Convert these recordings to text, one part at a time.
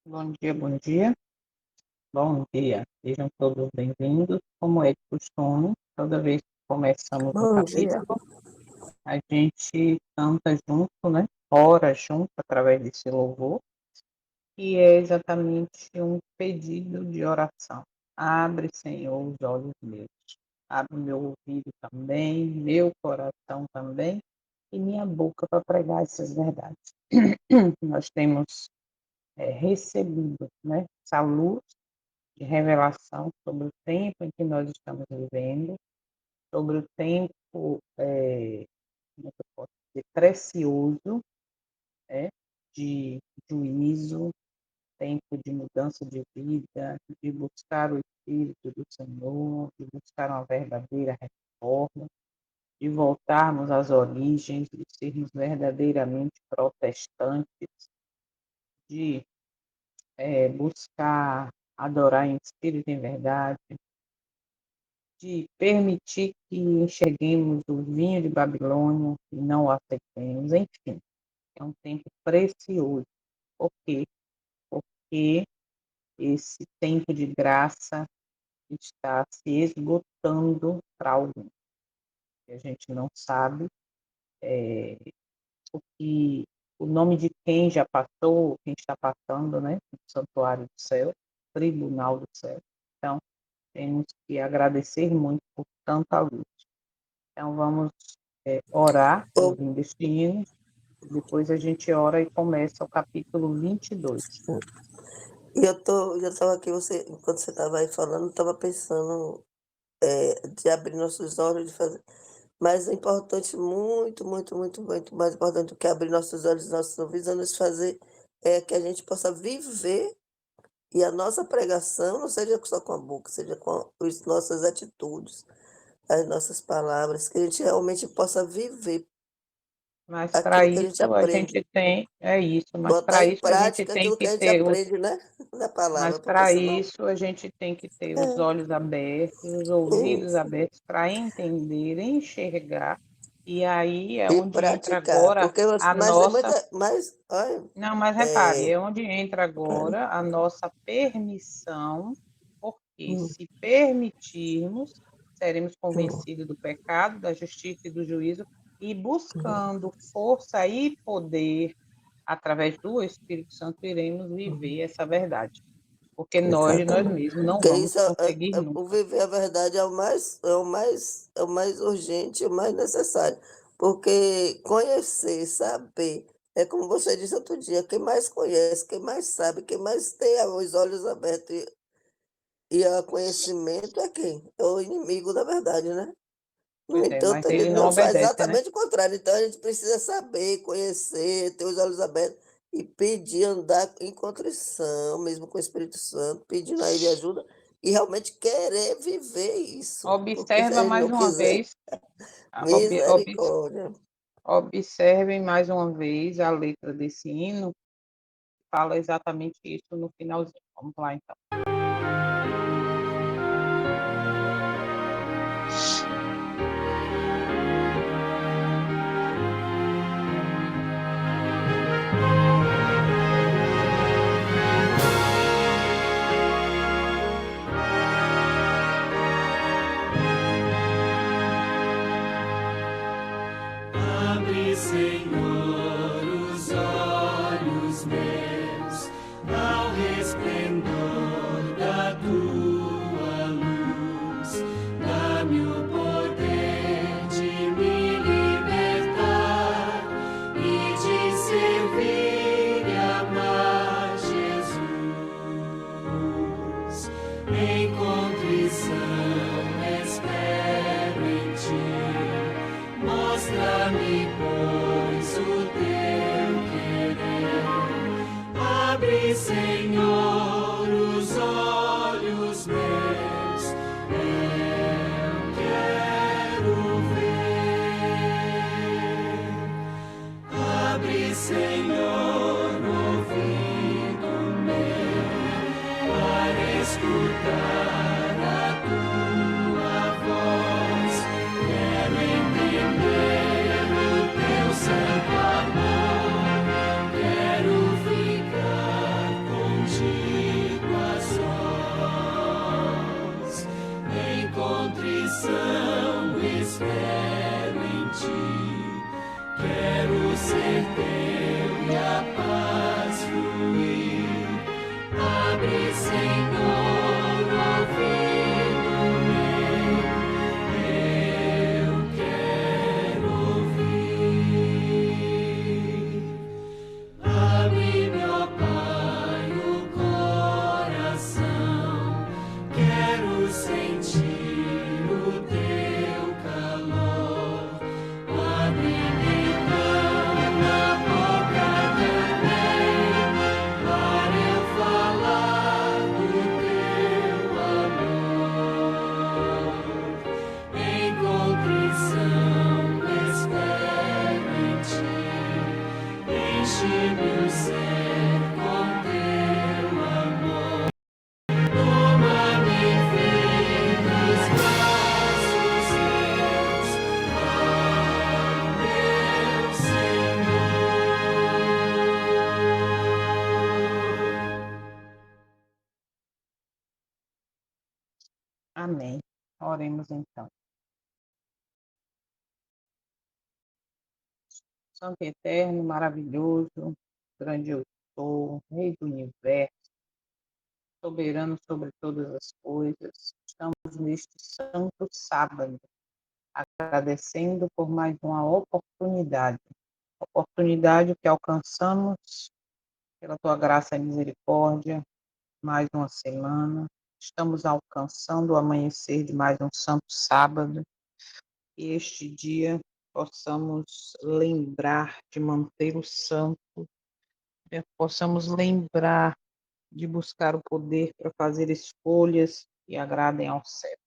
Bom dia, bom dia. Bom dia. Sejam todos bem-vindos. Como é de costume, toda vez que começamos um Bom dia. capítulo, a gente canta junto, né? Ora junto através desse louvor, que é exatamente um pedido de oração. Abre, Senhor, os olhos meus. Abre meu ouvido também, meu coração também e minha boca para pregar essas verdades. Nós temos recebido, né, essa luz de revelação sobre o tempo em que nós estamos vivendo, sobre o tempo, como é que eu posso dizer, precioso, né, de juízo, tempo de mudança de vida, de buscar o Espírito do Senhor, de buscar uma verdadeira reforma, de voltarmos às origens, de sermos verdadeiramente protestantes, de buscar adorar em espírito e em verdade, de permitir que enxerguemos o vinho de Babilônia e não o aceitemos. Enfim, é um tempo precioso. Por quê? Porque esse tempo de graça está se esgotando para alguns. A gente não sabe o que o nome de quem já passou, quem está passando, né? No santuário do céu, tribunal do céu. Então, temos que agradecer muito por tanta luz. Então, vamos orar Eu, ouvindo este hino. Depois a gente ora e começa o capítulo 22. eu estava aqui, enquanto você estava aí falando, eu estava pensando de abrir nossos olhos, de fazer. Mas é importante, muito, muito, muito, muito mais importante do que abrir nossos olhos e nossos ouvidos, é nos fazer que a gente possa viver e a nossa pregação não seja só com a boca, seja com as nossas atitudes, as nossas palavras, que a gente realmente possa viver Mas para aquilo que a gente isso a gente aprende. tem, é isso, mas Botar para em isso a gente prática tem aquilo que que a gente ter os, aprende, né, na mas palavra, porque para senão isso a gente tem que ter os é, olhos abertos, os ouvidos isso. abertos para entender, enxergar. E aí é E onde entra praticar, agora porque a mas é nossa. muita mas olha, Não, mas repare, é é onde entra agora a nossa permissão, porque hum, se permitirmos, seremos hum, convencidos do pecado, da justiça e do juízo, e hum, buscando força e poder, através do Espírito Santo, iremos hum, viver essa verdade. Porque nós, de nós exatamente. mesmos, não Porque vamos isso conseguir o nunca. viver a verdade é o mais urgente, o mais necessário, porque conhecer, saber, é como você disse outro dia, quem mais conhece, quem mais sabe, quem mais tem os olhos abertos e a conhecimento é quem? É o inimigo da verdade, né? No Pois é, mas entanto, ele ele não não faz obedece, né? exatamente o contrário. Então, a gente precisa saber, conhecer, ter os olhos abertos e pedir, andar em contrição, mesmo com o Espírito Santo, pedindo a Ele ajuda e realmente querer viver isso. Porque se Observa a gente mais não uma quiser, vez, misericórdia. observem mais uma vez a letra desse hino, fala exatamente isso no finalzinho. Vamos lá, então. Abre, Senhor, os olhos meus ao resplendor da tua luz. Dá-me o poder de me libertar e de servir e amar Jesus. Em contrição espero em ti. Mostra-me, pois, o teu querer. Abre, Senhor, os olhos meus. Eu quero ver. Abre, Senhor, o ouvido meu para escutar a tua voz. Quero entender o teu santo amor. Quero ficar contigo. ser teu e a paz fluir. Abre, Senhor, o ouvido meu, eu quero ouvir. Abre-me, ó Pai, o coração, quero sentir o teu calor. Abre-me então a boca também, para eu falar do teu amor. Em contrição espero em ti, enche-me o ser com teu amor. Toma-me em dos braços teus, ó meu Senhor. Amém. Oremos então. Santo e eterno, maravilhoso, grandioso, Rei do universo, soberano sobre todas as coisas, estamos neste santo sábado, agradecendo por mais uma oportunidade que alcançamos pela tua graça e misericórdia, mais uma semana. Estamos alcançando o amanhecer de mais um santo sábado, e este dia possamos lembrar de manter o santo, possamos lembrar de buscar o poder para fazer escolhas que agradem ao céu.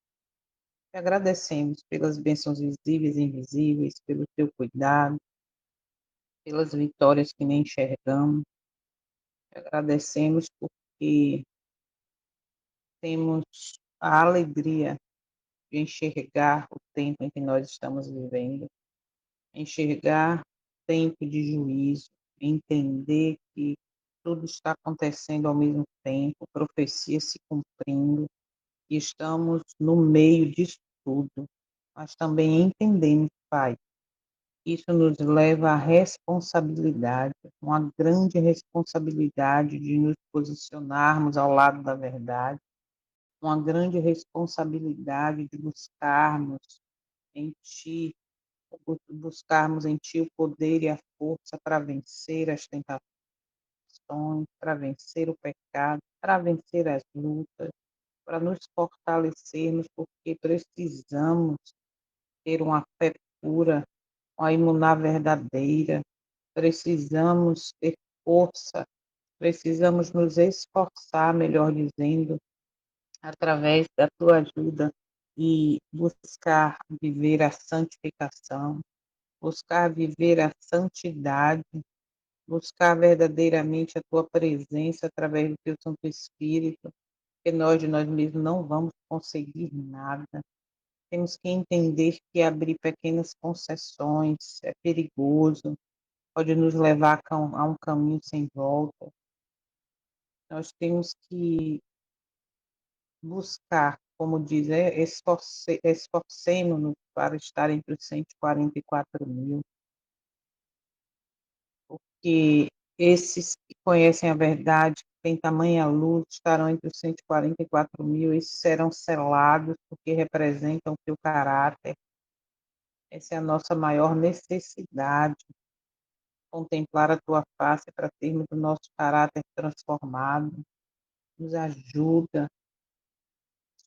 Te agradecemos pelas bênçãos visíveis e invisíveis, pelo teu cuidado, pelas vitórias que nem enxergamos. Te agradecemos porque temos a alegria de enxergar o tempo em que nós estamos vivendo, enxergar tempo de juízo, entender que tudo está acontecendo ao mesmo tempo, profecias se cumprindo, e estamos no meio disso tudo, mas também entendemos, Pai, que isso nos leva à responsabilidade, uma grande responsabilidade de nos posicionarmos ao lado da verdade, uma grande responsabilidade de em Ti, buscarmos em Ti o poder e a força para vencer as tentações, para vencer o pecado, para vencer as lutas, para nos fortalecermos, porque precisamos ter uma fé pura, uma imunar verdadeira, precisamos ter força, precisamos nos esforçar, melhor dizendo, através da tua ajuda e buscar viver a santificação, buscar viver a santidade, buscar verdadeiramente a tua presença através do teu Santo Espírito, porque nós de nós mesmos não vamos conseguir nada. Temos que entender que abrir pequenas concessões é perigoso, pode nos levar a um caminho sem volta. Nós temos que buscar, como diz, esforcemos-nos para estar entre os 144 mil, porque esses que conhecem a verdade, que têm tamanha luz, estarão entre os 144 mil, esses serão selados, porque representam o teu caráter. Essa é a nossa maior necessidade, contemplar a tua face para termos o nosso caráter transformado. Nos ajuda,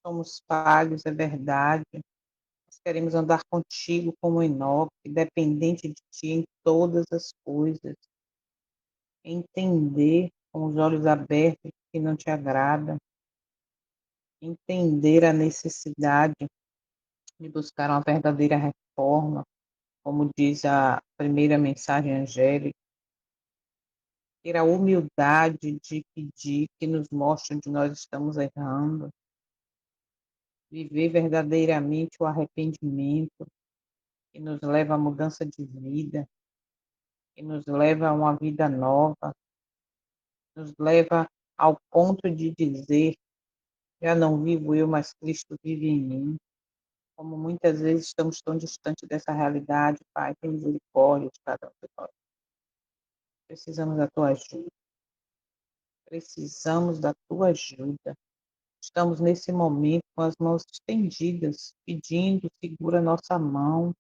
somos falhos, é verdade. Nós queremos andar contigo como Enoque, dependente de ti em todas as coisas. Entender com os olhos abertos que não te agrada. Entender a necessidade de buscar uma verdadeira reforma, como diz a primeira mensagem angélica. Ter a humildade de pedir que nos mostre onde nós estamos errando, viver verdadeiramente o arrependimento, que nos leva à mudança de vida, que nos leva a uma vida nova, nos leva ao ponto de dizer: já não vivo eu, mas Cristo vive em mim. Como muitas vezes estamos tão distante dessa realidade, Pai, tem misericórdia de cada um de nós. Precisamos da tua ajuda. Precisamos da tua ajuda. Estamos nesse momento com as mãos estendidas, pedindo, segura nossa mão,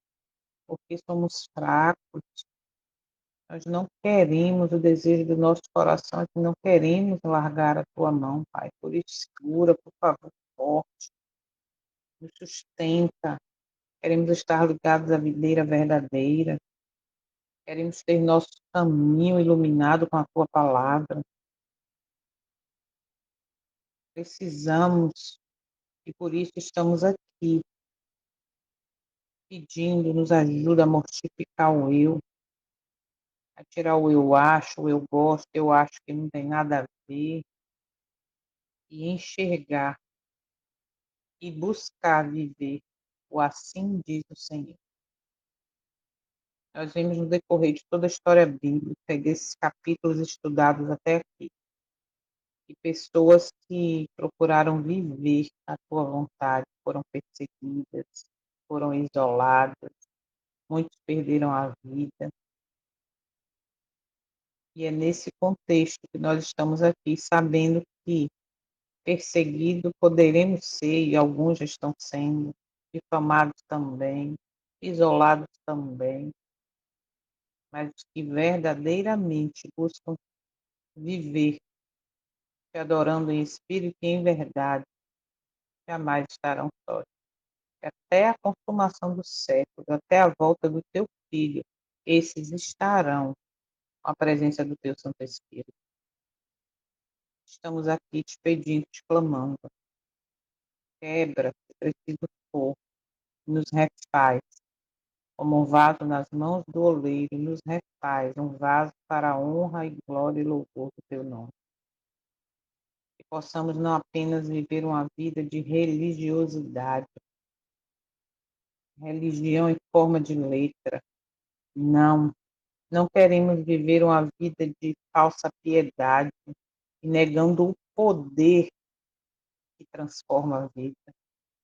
porque somos fracos. Nós não queremos, o desejo do nosso coração é que não queremos largar a tua mão, Pai. Por isso, segura, por favor, forte, nos sustenta. Queremos estar ligados à videira verdadeira. Queremos ter nosso caminho iluminado com a tua palavra. Precisamos, e por isso estamos aqui, pedindo, nos ajuda a mortificar o eu, a tirar o eu acho, o eu gosto, eu acho que não tem nada a ver, e enxergar e buscar viver o assim diz o Senhor. Nós vimos no decorrer de toda a história bíblica, desses capítulos estudados até aqui, e pessoas que procuraram viver a tua vontade foram perseguidas, foram isoladas, muitos perderam a vida. E é nesse contexto que nós estamos aqui, sabendo que perseguidos poderemos ser, e alguns já estão sendo, difamados também, isolados também, mas os que verdadeiramente buscam viver, te adorando em espírito e em verdade, jamais estarão sós. Até a consumação dos séculos, até a volta do teu filho, esses estarão com a presença do teu Santo Espírito. Estamos aqui te pedindo, te clamando. Quebra, se preciso for, nos refaz, como um vaso nas mãos do oleiro, nos refaz, um vaso para a honra e glória e louvor do teu nome. Que possamos não apenas viver uma vida de religiosidade, religião em forma de letra. Não, não queremos viver uma vida de falsa piedade, negando o poder que transforma a vida.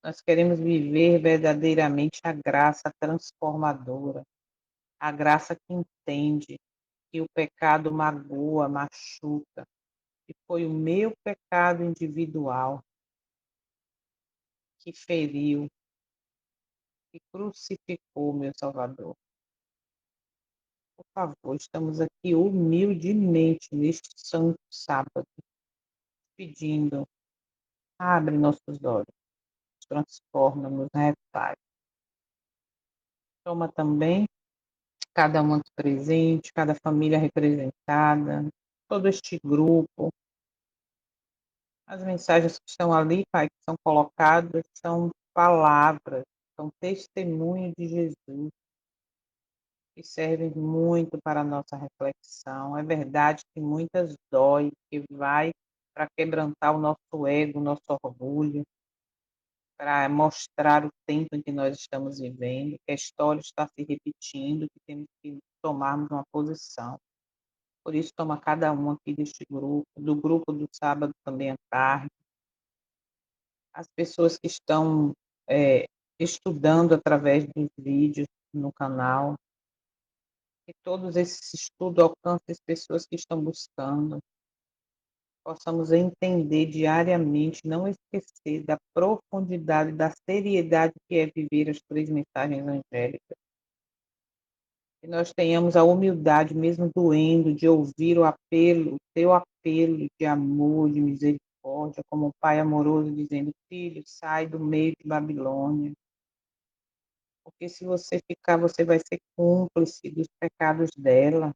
Nós queremos viver verdadeiramente a graça transformadora, a graça que entende que o pecado magoa, machuca, que foi o meu pecado individual que feriu, que crucificou meu Salvador. Por favor, estamos aqui humildemente neste santo sábado, pedindo, abre nossos olhos, transforma-nos, refaz. Toma também cada um aqui presente, cada família representada, todo este grupo. As mensagens que estão ali, Pai, que são colocadas, são palavras, são testemunho de Jesus, que servem muito para a nossa reflexão. É verdade que muitas dói, que vai para quebrantar o nosso ego, o nosso orgulho, para mostrar o tempo em que nós estamos vivendo, que a história está se repetindo, que temos que tomarmos uma posição. Por isso, toma cada um aqui deste grupo, do grupo do sábado também à tarde, as pessoas que estão estudando através dos vídeos no canal, que todos esses estudos alcancem as pessoas que estão buscando, possamos entender diariamente, não esquecer da profundidade, da seriedade que é viver as três mensagens angélicas. Que nós tenhamos a humildade, mesmo doendo, de ouvir o apelo, o teu apelo de amor, de misericórdia, como um pai amoroso dizendo, filho, sai do meio de Babilônia. Porque se você ficar, você vai ser cúmplice dos pecados dela.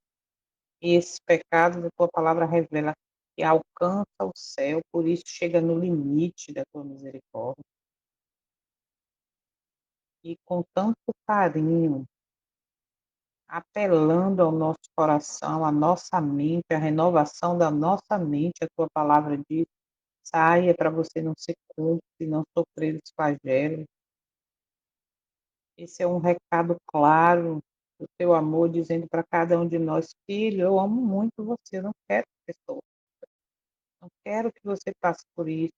E esses pecados, a tua palavra revela que alcança o céu, por isso chega no limite da tua misericórdia. E com tanto carinho, apelando ao nosso coração, à nossa mente, à renovação da nossa mente, a tua palavra diz, saia para você não ser cúmplice, não sofrer os flagelos. Esse é um recado claro do teu amor, dizendo para cada um de nós, filho, eu amo muito você, eu não quero que você sofra, não quero que você passe por isso.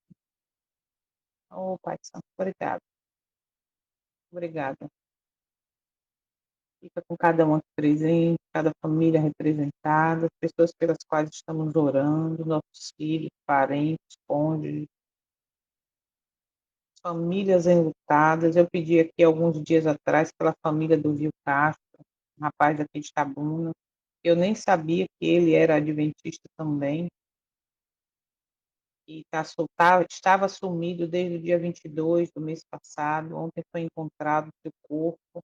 Oh, Pai Santo, obrigado. Obrigada. Fica com cada um aqui presente, cada família representada, as pessoas pelas quais estamos orando, nossos filhos, parentes, cônjuges, famílias enlutadas. Eu pedi aqui alguns dias atrás pela família do Vil Castro, um rapaz daqui de Tabuna. Eu nem sabia que ele era adventista também e estava sumido desde o dia 22 do mês passado. Ontem foi encontrado seu corpo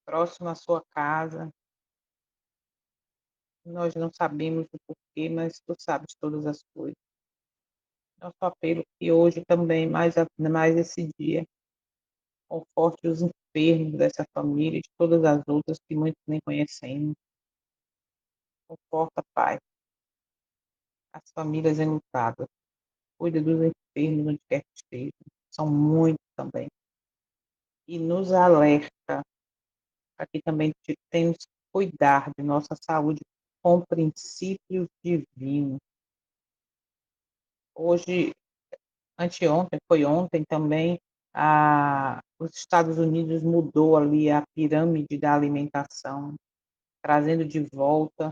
próximo à sua casa. Nós não sabemos o porquê, mas tu sabes todas as coisas. Nosso apelo que hoje também, mais esse dia, conforte os enfermos dessa família e de todas as outras que muitos nem conhecemos. Conforta, Pai, as famílias enlutadas. Cuida dos enfermos onde quer que estejam. São muitos também. E nos alerta para que também temos que cuidar de nossa saúde com princípios divinos. Hoje, anteontem, foi ontem também, os Estados Unidos mudou ali a pirâmide da alimentação, trazendo de volta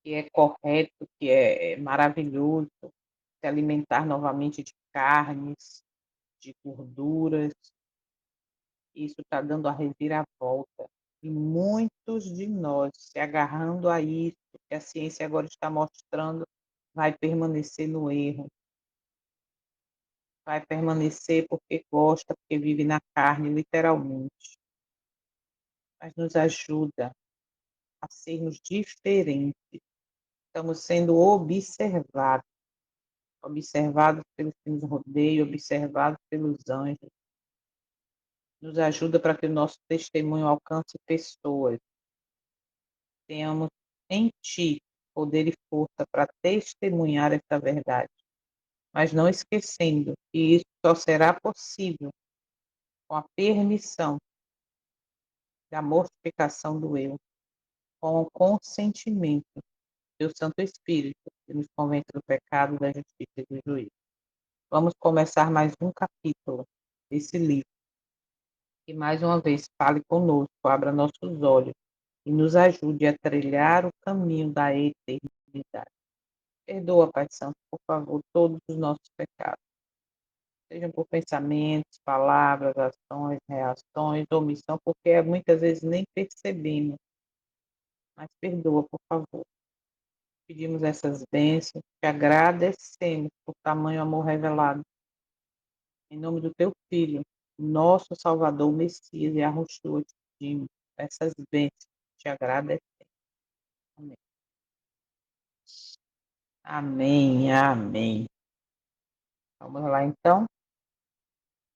que é correto, que é maravilhoso se alimentar novamente de carnes, de gorduras. Isso está dando a reviravolta. E muitos de nós se agarrando a isso, que a ciência agora está mostrando, vai permanecer no erro. Vai permanecer porque gosta, porque vive na carne, literalmente. Mas nos ajuda a sermos diferentes. Estamos sendo observados pelos que nos rodeiam, observados pelos anjos. Nos ajuda para que o nosso testemunho alcance pessoas. Tenhamos em Ti poder e força para testemunhar essa verdade, mas não esquecendo que isso só será possível com a permissão da mortificação do eu, com o consentimento do Santo Espírito, que nos convence do pecado, da justiça e do juízo. Vamos começar mais um capítulo desse livro, que mais uma vez fale conosco, abra nossos olhos e nos ajude a trilhar o caminho da eternidade. Perdoa, Pai Santo, por favor, todos os nossos pecados, sejam por pensamentos, palavras, ações, reações, omissão, porque muitas vezes nem percebemos, mas perdoa, por favor. Pedimos essas bênçãos, te agradecemos por tamanho amor revelado. Em nome do teu Filho, nosso Salvador, Messias e Arrochua, te pedimos essas bênçãos, te agradecemos. Amém. Amém, amém. Vamos lá, então.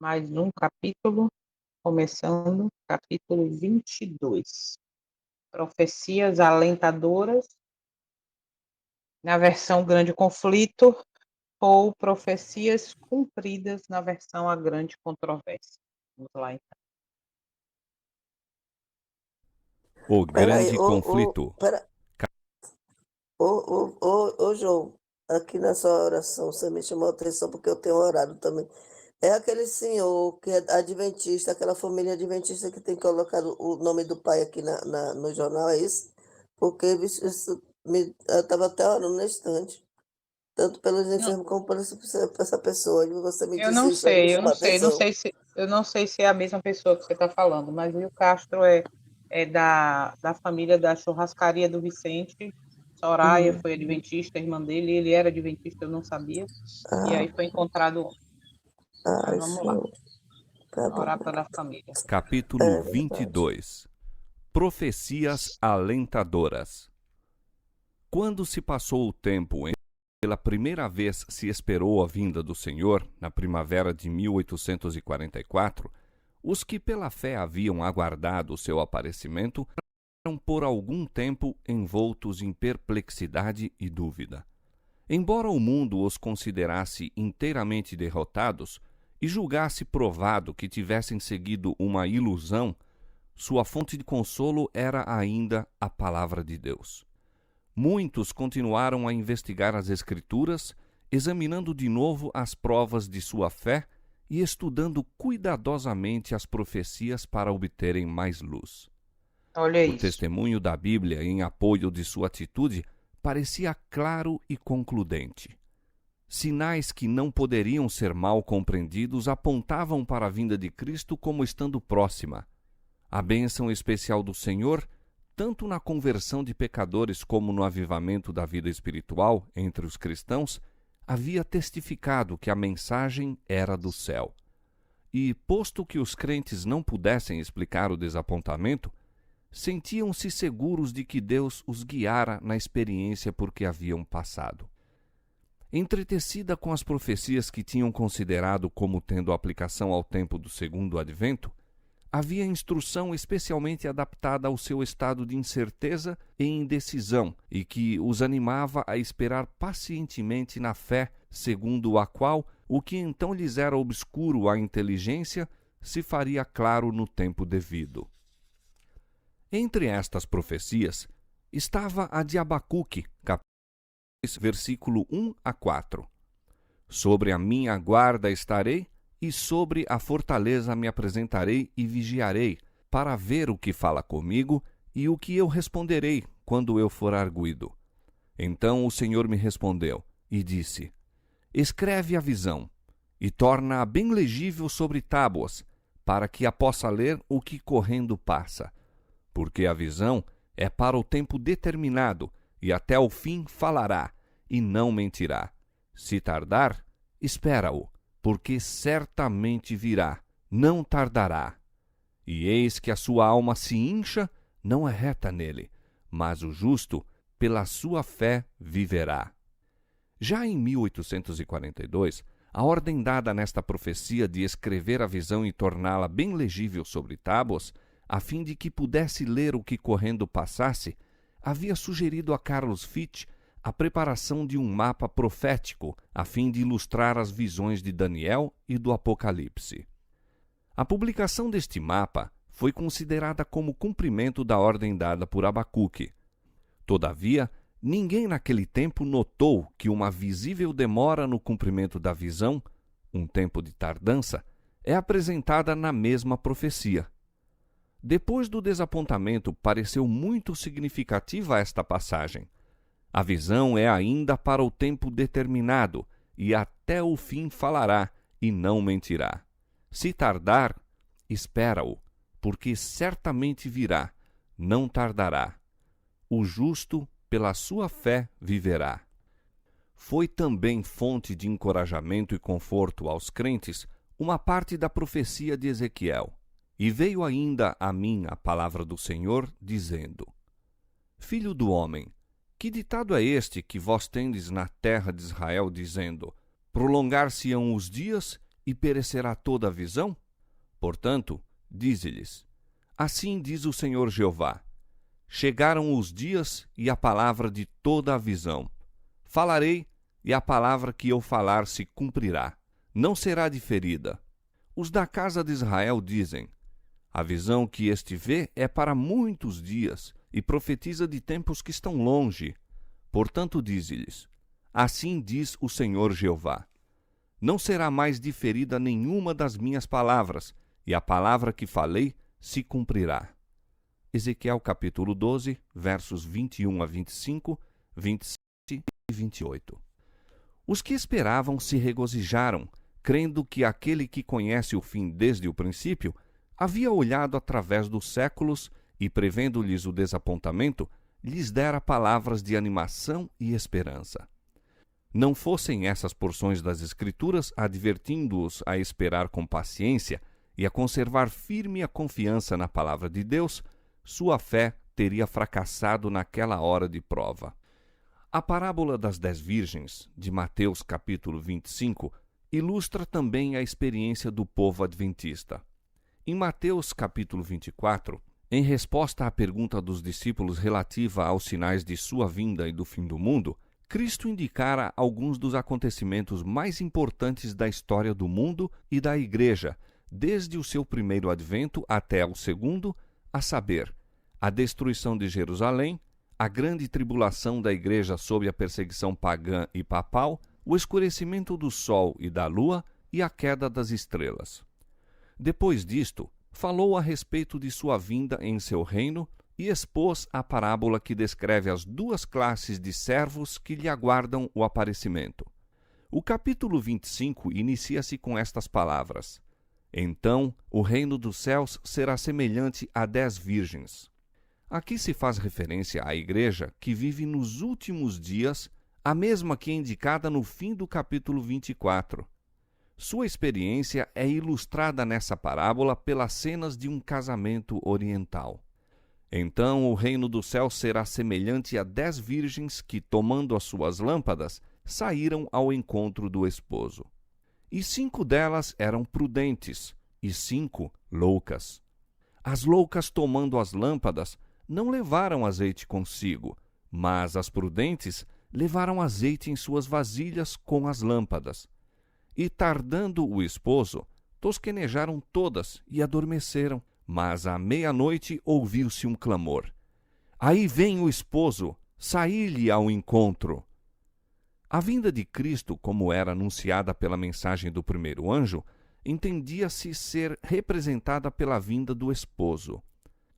Mais um capítulo, começando, capítulo 22. Profecias alentadoras, na versão Grande Conflito, ou profecias cumpridas na versão A Grande Controvérsia. Vamos lá, então. O Peraí, grande conflito. ô, João, aqui nessa oração você me chamou a atenção porque eu tenho orado também. É aquele senhor que é adventista, aquela família adventista que tem colocado o nome do pai aqui no jornal, é isso? Porque bicho, eu estava até orando na estante, tanto pelos Não, enfermos como por essa pessoa. E você me eu disse não isso aí, me sei, chamou a atenção. eu não sei se é a mesma pessoa que você está falando, mas o Castro é da família da churrascaria do Vicente. Soraya foi adventista, irmã dele, ele era adventista, eu não sabia, e Ah, aí foi encontrado ontem. Mas ai, vamos lá, senhor, tá bom. orar pela família. Capítulo É verdade. 22. Profecias alentadoras. Quando se passou o tempo em que pela primeira vez se esperou a vinda do Senhor, na primavera de 1844, os que pela fé haviam aguardado o seu aparecimento eram por algum tempo envoltos em perplexidade e dúvida. Embora o mundo os considerasse inteiramente derrotados e julgasse provado que tivessem seguido uma ilusão, sua fonte de consolo era ainda a palavra de Deus. Muitos continuaram a investigar as Escrituras, examinando de novo as provas de sua fé e estudando cuidadosamente as profecias para obterem mais luz. Olha O isso. testemunho da Bíblia em apoio de sua atitude parecia claro e concludente. Sinais que não poderiam ser mal compreendidos apontavam para a vinda de Cristo como estando próxima. A bênção especial do Senhor, tanto na conversão de pecadores como no avivamento da vida espiritual entre os cristãos, havia testificado que a mensagem era do céu. E, posto que os crentes não pudessem explicar o desapontamento, sentiam-se seguros de que Deus os guiara na experiência por que haviam passado. Entretecida com as profecias que tinham considerado como tendo aplicação ao tempo do segundo advento, havia instrução especialmente adaptada ao seu estado de incerteza e indecisão e que os animava a esperar pacientemente na fé, segundo a qual o que então lhes era obscuro à inteligência se faria claro no tempo devido. Entre estas profecias estava a de Abacuque, capítulo 2, versículo 1 a 4. Sobre a minha guarda estarei, e sobre a fortaleza me apresentarei e vigiarei, para ver o que fala comigo e o que eu responderei quando eu for arguido. Então o Senhor me respondeu e disse: Escreve a visão, e torna-a bem legível sobre tábuas, para que a possa ler o que correndo passa. Porque a visão é para o tempo determinado, e até o fim falará, e não mentirá. Se tardar, espera-o, porque certamente virá, não tardará. E eis que a sua alma se incha, não é reta nele, mas o justo, pela sua fé, viverá. Já em 1842, a ordem dada nesta profecia de escrever a visão e torná-la bem legível sobre tábuas, a fim de que pudesse ler o que correndo passasse, havia sugerido a Carlos Fitch a preparação de um mapa profético a fim de ilustrar as visões de Daniel e do Apocalipse. A publicação deste mapa foi considerada como cumprimento da ordem dada por Abacuque. Todavia, ninguém naquele tempo notou que uma visível demora no cumprimento da visão, um tempo de tardança, é apresentada na mesma profecia. Depois do desapontamento, pareceu muito significativa esta passagem. A visão é ainda para o tempo determinado, e até o fim falará, e não mentirá. Se tardar, espera-o, porque certamente virá, não tardará. O justo, pela sua fé, viverá. Foi também fonte de encorajamento e conforto aos crentes uma parte da profecia de Ezequiel. E veio ainda a mim a palavra do Senhor, dizendo: Filho do homem, que ditado é este que vós tendes na terra de Israel, dizendo: Prolongar-se-ão os dias e perecerá toda a visão? Portanto, dize-lhes: Assim diz o Senhor Jeová: Chegaram os dias e a palavra de toda a visão. Falarei, e a palavra que eu falar se cumprirá. Não será diferida. Os da casa de Israel dizem: A visão que este vê é para muitos dias, e profetiza de tempos que estão longe. Portanto, dize-lhes: Assim diz o Senhor Jeová: Não será mais diferida nenhuma das minhas palavras, e a palavra que falei se cumprirá. Ezequiel capítulo 12, versos 21 a 25, 27 e 28. Os que esperavam se regozijaram, crendo que aquele que conhece o fim desde o princípio havia olhado através dos séculos e, prevendo-lhes o desapontamento, lhes dera palavras de animação e esperança. Não fossem essas porções das Escrituras advertindo-os a esperar com paciência e a conservar firme a confiança na palavra de Deus, sua fé teria fracassado naquela hora de prova. A parábola das 10 virgens, de Mateus capítulo 25, ilustra também a experiência do povo adventista. Em Mateus capítulo 24, em resposta à pergunta dos discípulos relativa aos sinais de sua vinda e do fim do mundo, Cristo indicara alguns dos acontecimentos mais importantes da história do mundo e da Igreja, desde o seu primeiro advento até o segundo, a saber, a destruição de Jerusalém, a grande tribulação da Igreja sob a perseguição pagã e papal, o escurecimento do sol e da lua e a queda das estrelas. Depois disto, falou a respeito de sua vinda em seu reino e expôs a parábola que descreve as duas classes de servos que lhe aguardam o aparecimento. O capítulo 25 inicia-se com estas palavras: Então o reino dos céus será semelhante a 10 virgens. Aqui se faz referência à igreja que vive nos últimos dias, a mesma que é indicada no fim do capítulo 24. Sua experiência é ilustrada nessa parábola pelas cenas de um casamento oriental. Então o reino do céu será semelhante a 10 virgens que, tomando as suas lâmpadas, saíram ao encontro do esposo. E 5 delas eram prudentes, e 5 loucas. As loucas, tomando as lâmpadas, não levaram azeite consigo, mas as prudentes levaram azeite em suas vasilhas com as lâmpadas. E tardando o esposo, tosquenejaram todas e adormeceram. Mas à meia-noite ouviu-se um clamor: Aí vem o esposo, saí-lhe ao encontro. A vinda de Cristo, como era anunciada pela mensagem do primeiro anjo, entendia-se ser representada pela vinda do esposo.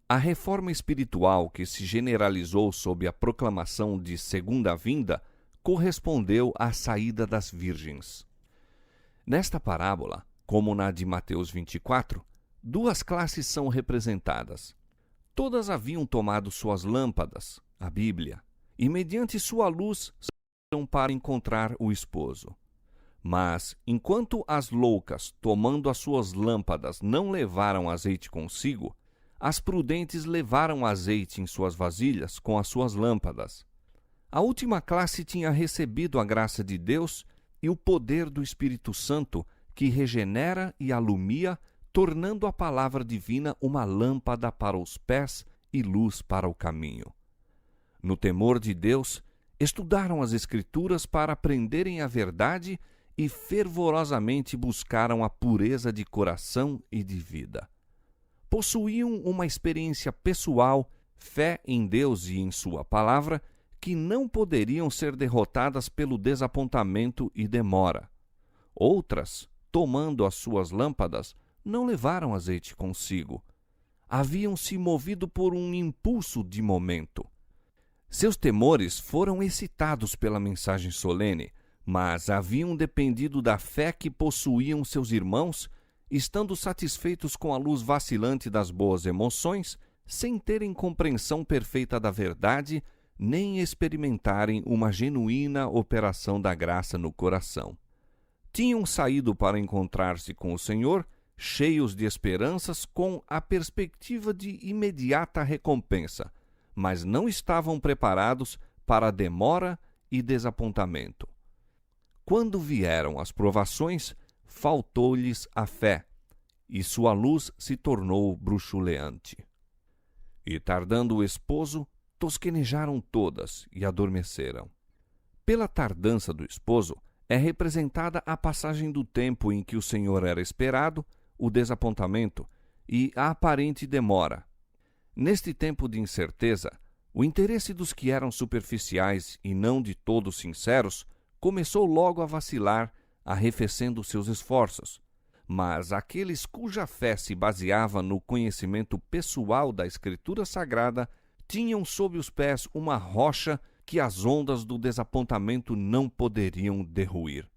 A reforma espiritual que se generalizou sob a proclamação de segunda vinda correspondeu à saída das virgens. Nesta parábola, como na de Mateus 24, 2 classes são representadas. Todas haviam tomado suas lâmpadas, a Bíblia, e mediante sua luz saíram para encontrar o esposo. Mas, enquanto as loucas, tomando as suas lâmpadas, não levaram azeite consigo, as prudentes levaram azeite em suas vasilhas com as suas lâmpadas. A última classe tinha recebido a graça de Deus e o poder do Espírito Santo, que regenera e alumia, tornando a palavra divina uma lâmpada para os pés e luz para o caminho. No temor de Deus, estudaram as Escrituras para aprenderem a verdade e fervorosamente buscaram a pureza de coração e de vida. Possuíam uma experiência pessoal, fé em Deus e em sua palavra, que não poderiam ser derrotadas pelo desapontamento e demora. Outras, tomando as suas lâmpadas, não levaram azeite consigo. Haviam se movido por um impulso de momento. Seus temores foram excitados pela mensagem solene, mas haviam dependido da fé que possuíam seus irmãos, estando satisfeitos com a luz vacilante das boas emoções, sem terem compreensão perfeita da verdade, nem experimentarem uma genuína operação da graça no coração. Tinham saído para encontrar-se com o Senhor, cheios de esperanças, com a perspectiva de imediata recompensa, mas não estavam preparados para a demora e desapontamento. Quando vieram as provações, faltou-lhes a fé, e sua luz se tornou bruxuleante. E tardando o esposo, tosquenejaram todas e adormeceram. Pela tardança do esposo, é representada a passagem do tempo em que o Senhor era esperado, o desapontamento e a aparente demora. Neste tempo de incerteza, o interesse dos que eram superficiais e não de todos sinceros começou logo a vacilar, arrefecendo seus esforços. Mas aqueles cuja fé se baseava no conhecimento pessoal da Escritura Sagrada tinham sob os pés uma rocha que as ondas do desapontamento não poderiam derruir.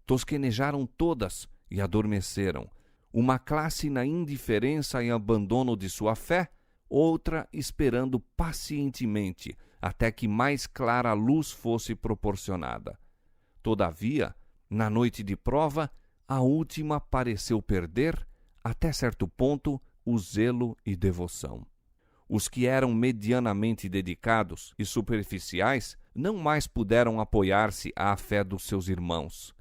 Tosquenejaram todas e adormeceram, uma classe na indiferença e abandono de sua fé, outra esperando pacientemente até que mais clara luz fosse proporcionada. Todavia, na noite de prova, a última pareceu perder, até certo ponto, o zelo e devoção. Os que eram medianamente dedicados e superficiais não mais puderam apoiar-se à fé dos seus irmãos.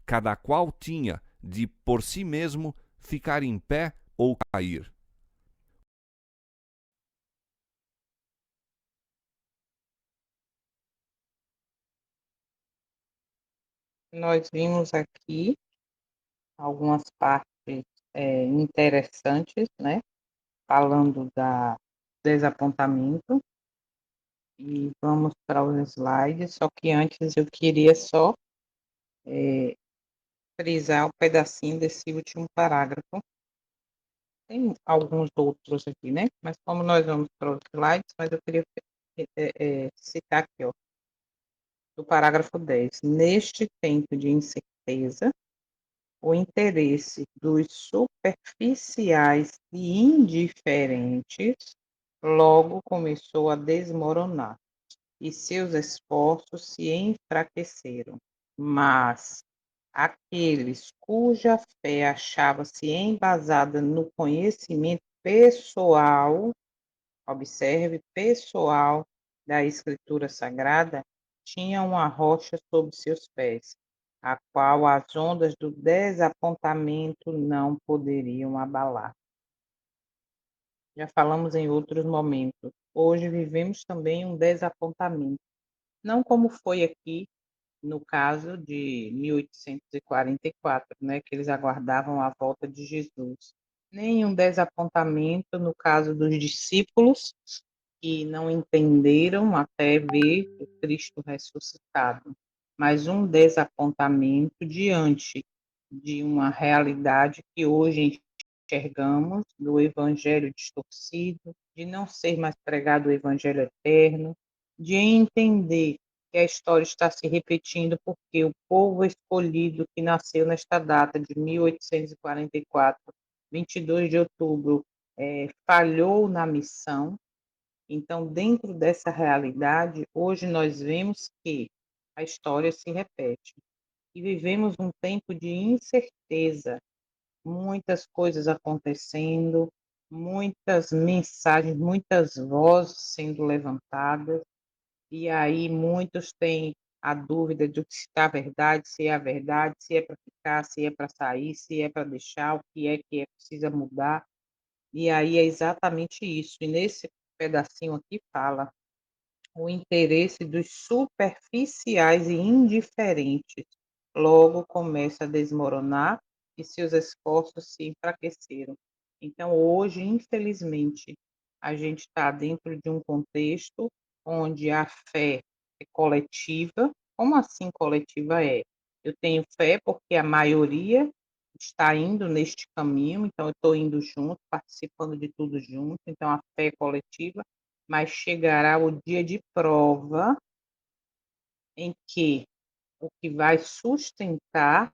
Cada qual tinha de, por si mesmo, ficar em pé ou cair. Nós vimos aqui algumas partes interessantes, né? Falando da desapontamento. E vamos para os slides. Só que antes eu queria só frisar um pedacinho desse último parágrafo. Tem alguns outros aqui, né? Mas como nós vamos para os slides, mas eu queria citar aqui, ó, do parágrafo 10. Neste tempo de incerteza, o interesse dos superficiais e indiferentes logo começou a desmoronar, e seus esforços se enfraqueceram. Mas aqueles cuja fé achava-se embasada no conhecimento pessoal, observe, pessoal da Escritura Sagrada, tinham uma rocha sob seus pés, a qual as ondas do desapontamento não poderiam abalar. Já falamos em outros momentos. Hoje vivemos também um desapontamento, não como foi aqui no caso de 1844, né, que eles aguardavam a volta de Jesus. Nem um desapontamento no caso dos discípulos, que não entenderam até ver o Cristo ressuscitado, mas um desapontamento diante de uma realidade que hoje enxergamos, do evangelho distorcido, de não ser mais pregado o evangelho eterno, de entender que a história está se repetindo porque o povo escolhido que nasceu nesta data de 1844, 22 de outubro, falhou na missão. Então, dentro dessa realidade, hoje nós vemos que a história se repete e vivemos um tempo de incerteza, muitas coisas acontecendo, muitas mensagens, muitas vozes sendo levantadas, e aí muitos têm a dúvida de se está verdade, se é a verdade, se é para ficar, se é para sair, se é para deixar, o que é precisa mudar. E aí é exatamente isso. E nesse pedacinho aqui fala o interesse dos superficiais e indiferentes logo começa a desmoronar e seus esforços se enfraqueceram. Então, hoje, infelizmente, a gente está dentro de um contexto onde a fé é coletiva. Como assim coletiva é? Eu tenho fé porque a maioria está indo neste caminho, então eu estou indo junto, participando de tudo junto, então a fé é coletiva, mas chegará o dia de prova em que o que vai sustentar,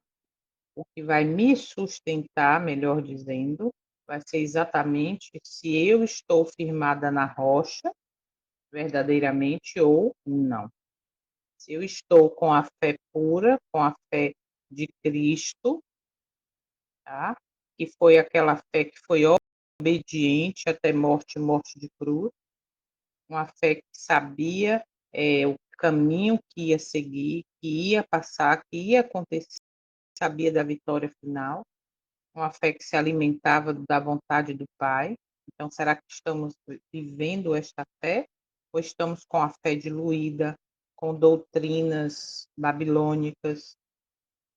o que vai me sustentar, melhor dizendo, vai ser exatamente se eu estou firmada na rocha, verdadeiramente ou não. Se eu estou com a fé pura, com a fé de Cristo, tá? Que foi aquela fé que foi obediente até morte, morte de cruz, uma fé que sabia o caminho que ia seguir, que ia passar, que ia acontecer, sabia da vitória final, uma fé que se alimentava da vontade do Pai. Então, será que estamos vivendo esta fé? Ou estamos com a fé diluída, com doutrinas babilônicas,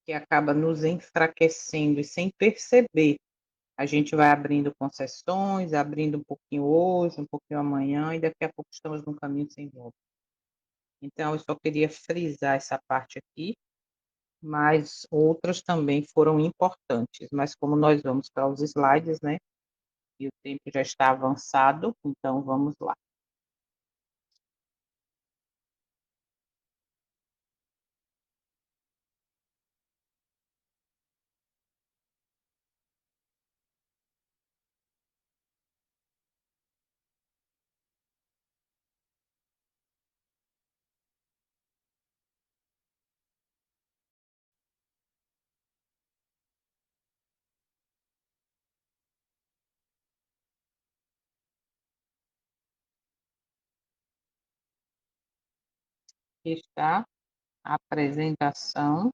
que acaba nos enfraquecendo e sem perceber? A gente vai abrindo concessões, abrindo um pouquinho hoje, um pouquinho amanhã, e daqui a pouco estamos num caminho sem volta. Então, eu só queria frisar essa parte aqui, mas outras também foram importantes. Mas como nós vamos para os slides, né? E o tempo já está avançado, então vamos lá. Aqui está a apresentação.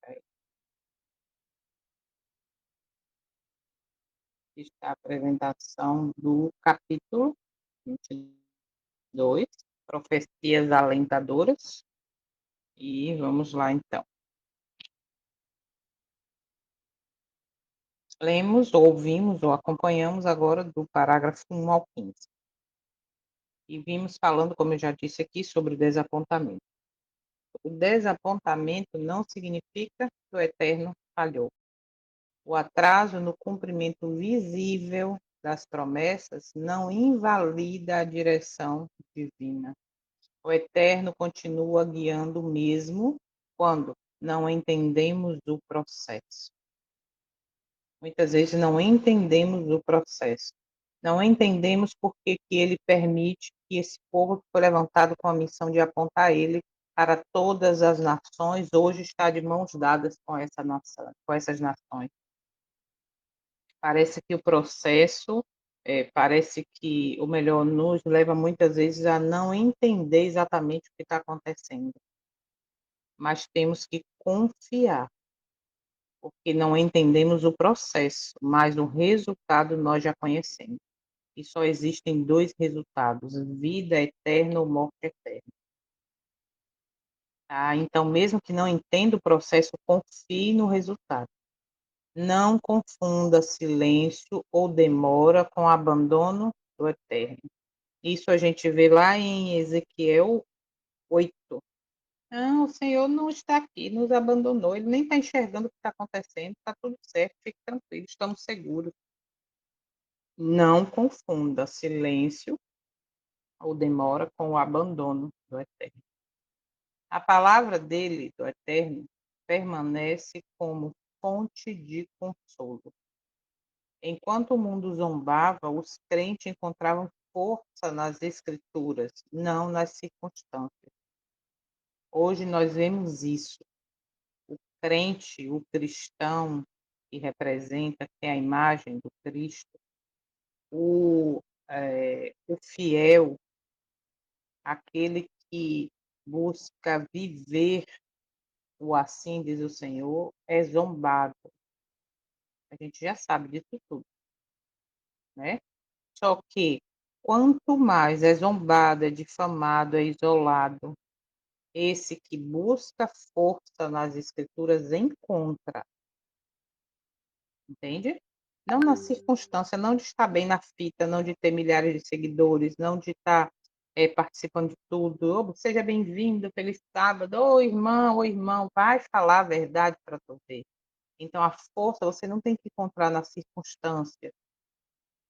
Aqui está a apresentação do capítulo 22, Profecias Alentadoras. E vamos lá, então. Lemos, ouvimos ou acompanhamos agora do parágrafo 1 ao 15. E vimos falando, como eu já disse aqui, sobre o desapontamento. O desapontamento não significa que o Eterno falhou. O atraso no cumprimento visível das promessas não invalida a direção divina. O Eterno continua guiando mesmo quando não entendemos o processo. Muitas vezes não entendemos o processo. Não entendemos por que ele permite que esse povo que foi levantado com a missão de apontar ele para todas as nações, hoje está de mãos dadas com essa nação, com essas nações. Parece que o processo, parece que, ou melhor, nos leva muitas vezes a não entender exatamente o que está acontecendo. Mas temos que confiar, porque não entendemos o processo, mas o resultado nós já conhecemos. E só existem dois resultados: vida eterna ou morte eterna. Tá? Então, mesmo que não entenda o processo, confie no resultado. Não confunda silêncio ou demora com abandono do eterno. Isso a gente vê lá em Ezequiel 8. Não, o Senhor não está aqui, nos abandonou, ele nem está enxergando o que está acontecendo, está tudo certo, fique tranquilo, estamos seguros. Não confunda silêncio ou demora com o abandono do Eterno. A palavra dele, do Eterno, permanece como fonte de consolo. Enquanto o mundo zombava, os crentes encontravam força nas Escrituras, não nas circunstâncias. Hoje nós vemos isso. O crente, o cristão, que representa, que é a imagem do Cristo, o fiel, aquele que busca viver o assim diz o Senhor, é zombado. A gente já sabe disso tudo, né? Só que quanto mais é zombado, é difamado, é isolado, esse que busca força nas escrituras encontra, entende? Não na circunstância, não de estar bem na fita, não de ter milhares de seguidores, não de estar participando de tudo. Oh, seja bem-vindo, feliz sábado. Ô irmão, vai falar a verdade para tu ver. Então, a força você não tem que encontrar na circunstância,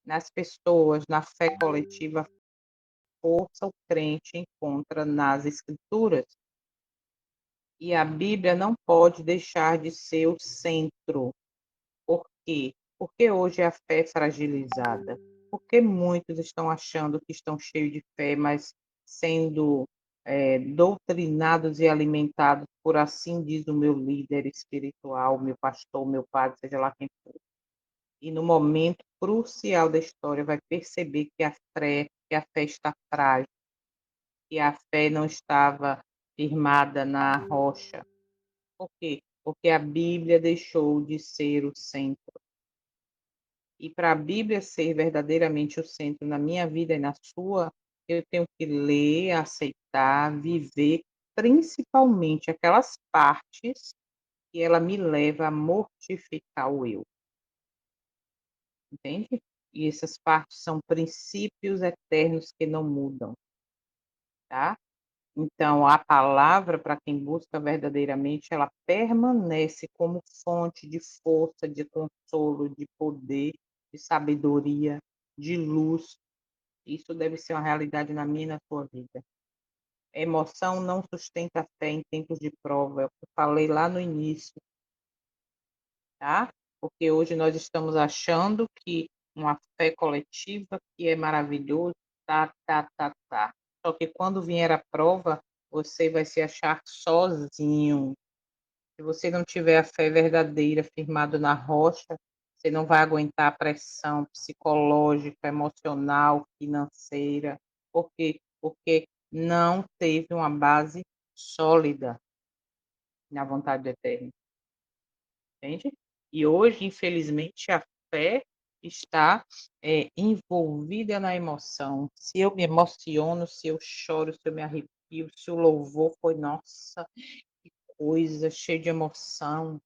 nas pessoas, na fé coletiva. A força o crente encontra nas escrituras. E a Bíblia não pode deixar de ser o centro. Por quê? Porque hoje a fé é fragilizada. Porque muitos estão achando que estão cheios de fé, mas sendo doutrinados e alimentados por assim diz o meu líder espiritual, meu pastor, meu padre, seja lá quem for. E no momento crucial da história vai perceber que a fé está frágil, que a fé não estava firmada na rocha. Por quê? Porque a Bíblia deixou de ser o centro. E para a Bíblia ser verdadeiramente o centro na minha vida e na sua, eu tenho que ler, aceitar, viver, principalmente aquelas partes que ela me leva a mortificar o eu. Entende? E essas partes são princípios eternos que não mudam, tá? Então, a palavra, para quem busca verdadeiramente, ela permanece como fonte de força, de consolo, de poder, de sabedoria, de luz. Isso deve ser uma realidade na minha e na sua vida. Emoção não sustenta a fé em tempos de prova, é o que eu falei lá no início, tá? Porque hoje nós estamos achando que uma fé coletiva que é maravilhoso, tá. Só que quando vier a prova, você vai se achar sozinho. Se você não tiver a fé verdadeira firmado na rocha, você não vai aguentar a pressão psicológica, emocional, financeira. Por quê? Porque não teve uma base sólida na vontade eterna. Entende? E hoje, infelizmente, a fé está envolvida na emoção. Se eu me emociono, se eu choro, se eu me arrepio, se o louvor foi, nossa, que coisa, cheio de emoção,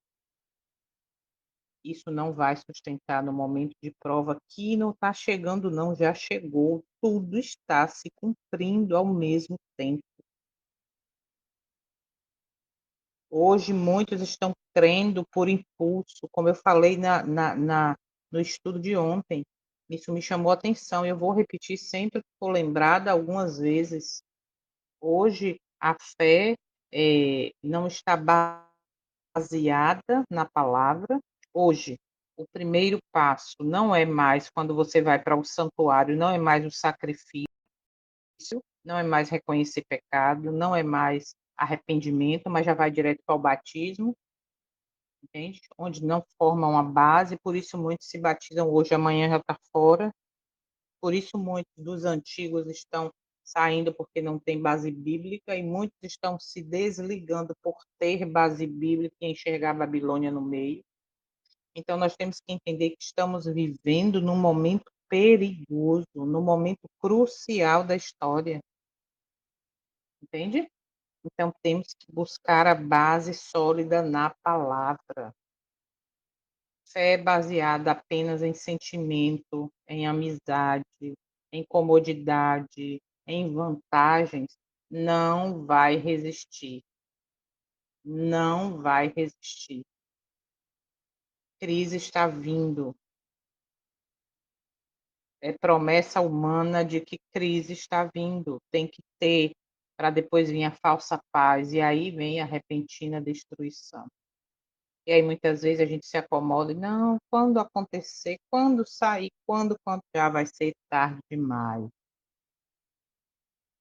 isso não vai sustentar no momento de prova que não está chegando, não, já chegou. Tudo está se cumprindo ao mesmo tempo. Hoje, muitos estão crendo por impulso, como eu falei no estudo de ontem. Isso me chamou a atenção. Eu vou repetir sempre que for lembrada algumas vezes. Hoje, a fé não está baseada na palavra. Hoje, o primeiro passo não é mais quando você vai para o santuário, não é mais o sacrifício, não é mais reconhecer pecado, não é mais arrependimento, mas já vai direto para o batismo, entende? Onde não forma uma base, por isso muitos se batizam hoje, amanhã já está fora. Por isso muitos dos antigos estão saindo porque não tem base bíblica e muitos estão se desligando por ter base bíblica e enxergar a Babilônia no meio. Então nós temos que entender que estamos vivendo num momento perigoso, num momento crucial da história, entende? Então temos que buscar a base sólida na palavra. Fé baseada apenas em sentimento, em amizade, em comodidade, em vantagens, não vai resistir. Não vai resistir. Crise está vindo. É promessa humana de que crise está vindo. Tem que ter, para depois vir a falsa paz. E aí vem a repentina destruição. E aí muitas vezes a gente se acomoda e não, quando acontecer, quando sair, quando já vai ser tarde demais.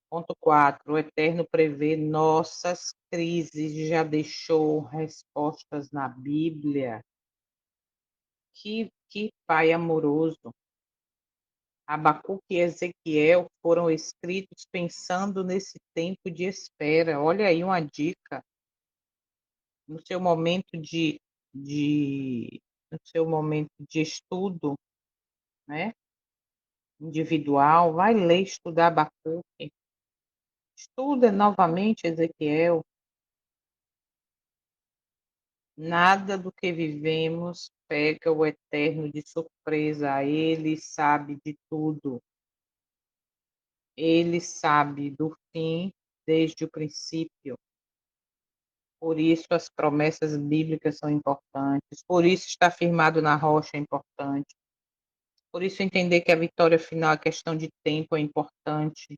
Ponto 4, o Eterno prevê nossas crises, já deixou respostas na Bíblia. Que pai amoroso. Abacuque e Ezequiel foram escritos pensando nesse tempo de espera. Olha aí uma dica. No seu momento no seu momento de estudo, né, individual, vai ler, estudar Abacuque, estuda novamente Ezequiel. Nada do que vivemos pega o Eterno de surpresa, ele sabe de tudo. Ele sabe do fim desde o princípio. Por isso as promessas bíblicas são importantes, por isso estar firmado na rocha é importante. Por isso entender que a vitória final é questão de tempo é importante.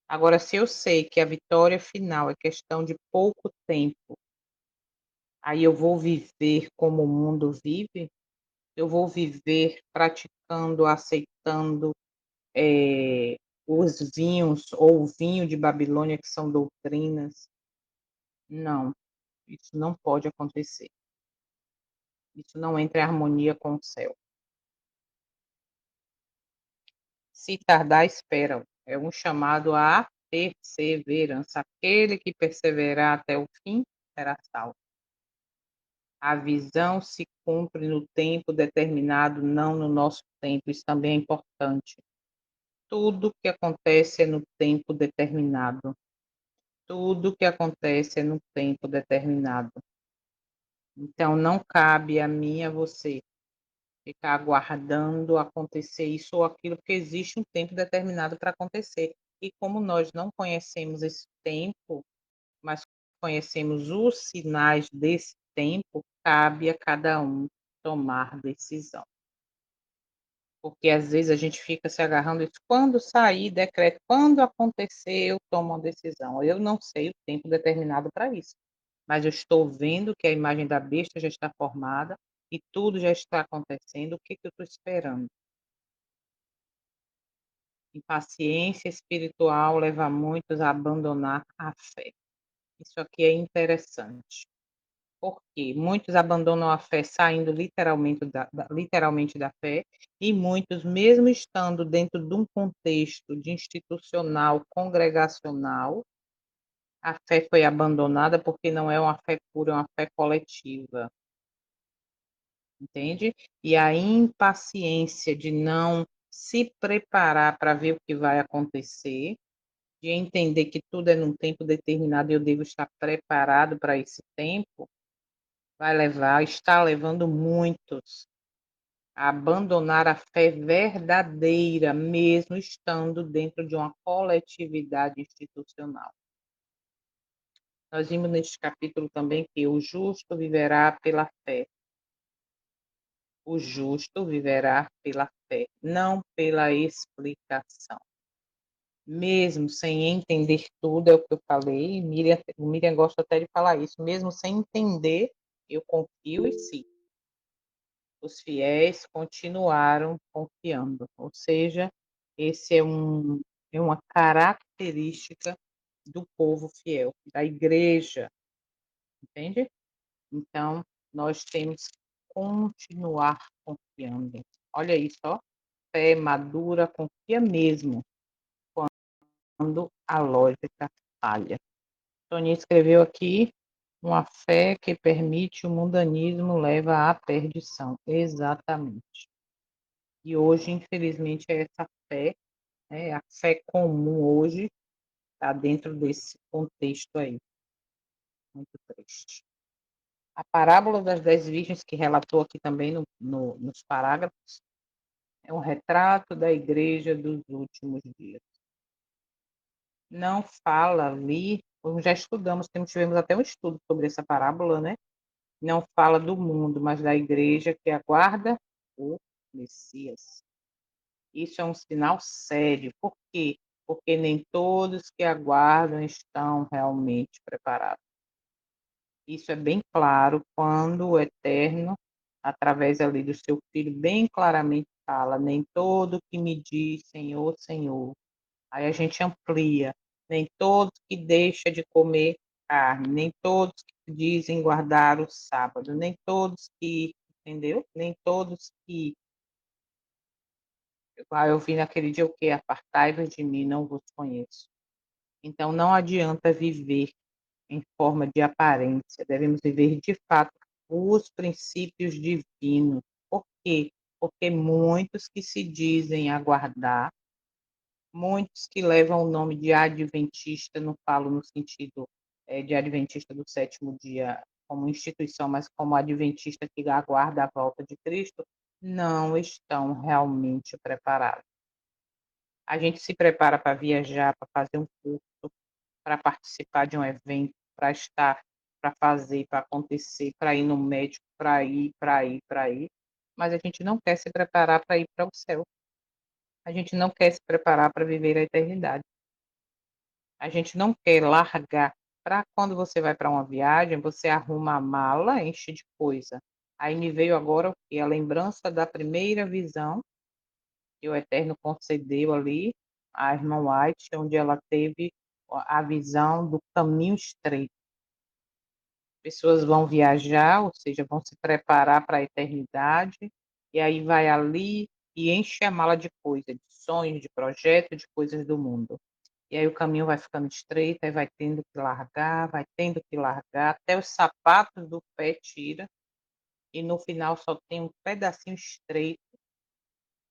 Agora, se eu sei que a vitória final é questão de pouco tempo, aí eu vou viver como o mundo vive, eu vou viver praticando, aceitando os vinhos ou o vinho de Babilônia, que são doutrinas. Não, isso não pode acontecer. Isso não entra em harmonia com o céu. Se tardar, espera. É um chamado à perseverança. Aquele que perseverar até o fim será salvo. A visão se cumpre no tempo determinado, não no nosso tempo. Isso também é importante. Tudo que acontece é no tempo determinado. Tudo que acontece é no tempo determinado. Então, não cabe a mim e a você ficar aguardando acontecer isso ou aquilo, porque existe um tempo determinado para acontecer. E como nós não conhecemos esse tempo, mas conhecemos os sinais desse tempo, cabe a cada um tomar decisão. Porque às vezes a gente fica se agarrando isso, quando sair decreto, quando acontecer, eu tomo uma decisão. Eu não sei o tempo determinado para isso, mas eu estou vendo que a imagem da besta já está formada e tudo já está acontecendo. O que eu estou esperando? Impaciência espiritual leva muitos a abandonar a fé. Isso aqui é interessante. Porque muitos abandonam a fé saindo literalmente da fé, e muitos, mesmo estando dentro de um contexto de institucional, congregacional, a fé foi abandonada porque não é uma fé pura, é uma fé coletiva. Entende? E a impaciência de não se preparar para ver o que vai acontecer, de entender que tudo é num tempo determinado e eu devo estar preparado para esse tempo, está levando muitos a abandonar a fé verdadeira, mesmo estando dentro de uma coletividade institucional. Nós vimos neste capítulo também que o justo viverá pela fé. O justo viverá pela fé, não pela explicação. Mesmo sem entender tudo, é o que eu falei, Miriam gosta até de falar isso, mesmo sem entender, eu confio e sigo. Os fiéis continuaram confiando, ou seja, esse é uma característica do povo fiel, da igreja, entende? Então, nós temos que continuar confiando. Olha isso, ó. Fé madura, confia mesmo quando a lógica falha. Tony escreveu aqui: uma fé que permite o mundanismo leva à perdição. Exatamente. E hoje, infelizmente, é essa fé, né, a fé comum hoje, está dentro desse contexto aí. Muito triste. A parábola das 10 virgens, que relatou aqui também nos parágrafos, é um retrato da igreja dos últimos dias. Não fala ali, como já estudamos, tivemos até um estudo sobre essa parábola, né? Não fala do mundo, mas da igreja que aguarda o Messias. Isso é um sinal sério. Por quê? Porque nem todos que aguardam estão realmente preparados. Isso é bem claro quando o Eterno, através ali do seu Filho, bem claramente fala: nem todo que me diz Senhor, Senhor. Aí a gente amplia: nem todos que deixam de comer carne, nem todos que dizem guardar o sábado, nem todos que, entendeu? Nem todos que. Eu vi naquele dia o que? Apartai-vos de mim, não vos conheço. Então não adianta viver em forma de aparência, devemos viver de fato os princípios divinos. Por quê? Porque muitos que se dizem aguardar, muitos que levam o nome de adventista, não falo no sentido de adventista do sétimo dia como instituição, mas como adventista que aguarda a volta de Cristo, não estão realmente preparados. A gente se prepara para viajar, para fazer um curso, para participar de um evento, para estar, para fazer, para acontecer, para ir no médico, para ir, mas a gente não quer se preparar para ir para o céu. A gente não quer se preparar para viver a eternidade. A gente não quer largar para quando você vai para uma viagem, você arruma a mala, enche de coisa. Aí me veio agora o quê? A lembrança da primeira visão que o Eterno concedeu ali à irmã White, onde ela teve a visão do caminho estreito. Pessoas vão viajar, ou seja, vão se preparar para a eternidade, e aí vai ali e enche a mala de coisa, de sonhos, de projetos, de coisas do mundo. E aí o caminho vai ficando estreito, aí vai tendo que largar, vai tendo que largar, até os sapatos do pé tira, e no final só tem um pedacinho estreito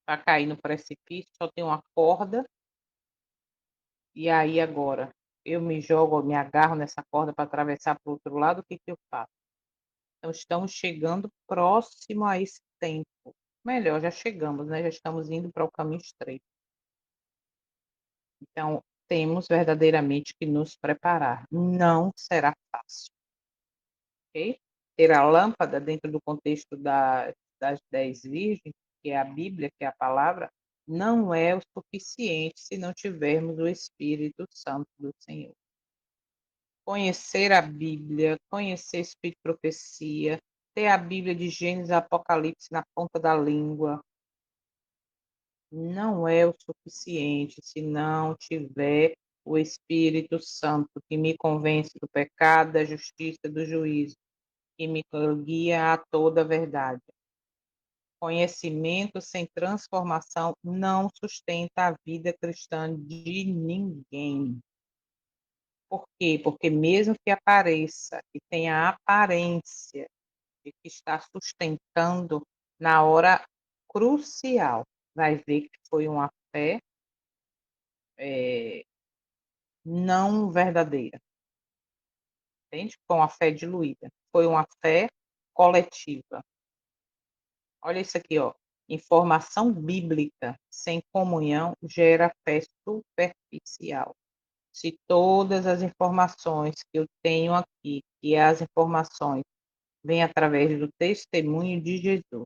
para cair no precipício, só tem uma corda. E aí agora, eu me jogo, me agarro nessa corda para atravessar para o outro lado, o que que eu faço? Então, estamos chegando próximo a esse tempo. Melhor, já chegamos, né? Já estamos indo para o caminho estreito. Então, temos verdadeiramente que nos preparar. Não será fácil, ok? Ter a lâmpada dentro do contexto das 10 virgens, que é a Bíblia, que é a palavra, não é o suficiente se não tivermos o Espírito Santo do Senhor. Conhecer a Bíblia, conhecer Espírito de Profecia, ter a Bíblia de Gênesis e Apocalipse na ponta da língua, não é o suficiente se não tiver o Espírito Santo que me convence do pecado, da justiça, do juízo, que me guia a toda a verdade. Conhecimento sem transformação não sustenta a vida cristã de ninguém. Por quê? Porque mesmo que apareça, que tenha a aparência de que está sustentando na hora crucial, vai ver que foi uma fé não verdadeira, entende? Foi uma fé diluída, foi uma fé coletiva. Olha isso aqui, ó. Informação bíblica sem comunhão gera fé superficial. Se todas as informações que eu tenho aqui, que as informações vêm através do testemunho de Jesus,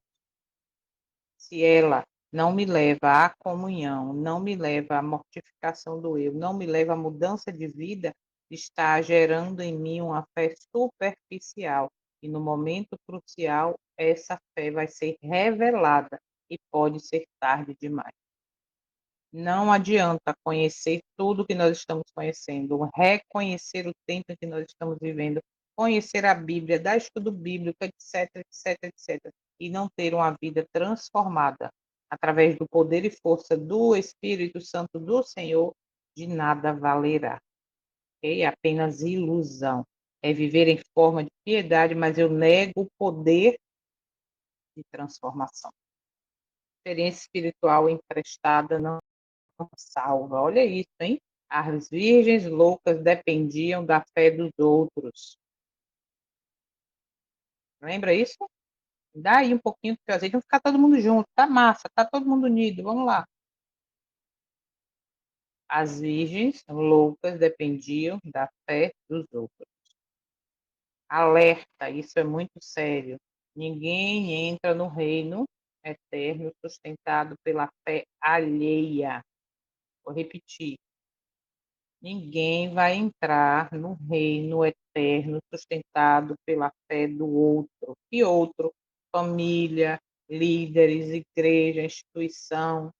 se ela não me leva à comunhão, não me leva à mortificação do eu, não me leva à mudança de vida, está gerando em mim uma fé superficial. E no momento crucial, essa fé vai ser revelada e pode ser tarde demais. Não adianta conhecer tudo que nós estamos conhecendo, reconhecer o tempo em que nós estamos vivendo, conhecer a Bíblia, dar estudo bíblico, etc, etc, etc, e não ter uma vida transformada através do poder e força do Espírito Santo do Senhor, de nada valerá. Okay? É apenas ilusão. É viver em forma de piedade, mas eu nego o poder de transformação. Experiência espiritual emprestada não salva. Olha isso, hein? As virgens loucas dependiam da fé dos outros. Lembra isso? Dá aí um pouquinho do teu azeite, vamos ficar todo mundo junto. Tá massa, tá todo mundo unido. Vamos lá. As virgens loucas dependiam da fé dos outros. Alerta, isso é muito sério. Ninguém entra no reino eterno sustentado pela fé alheia. Vou repetir. Ninguém vai entrar no reino eterno sustentado pela fé do outro. Que outro? Família, líderes, igreja, instituição,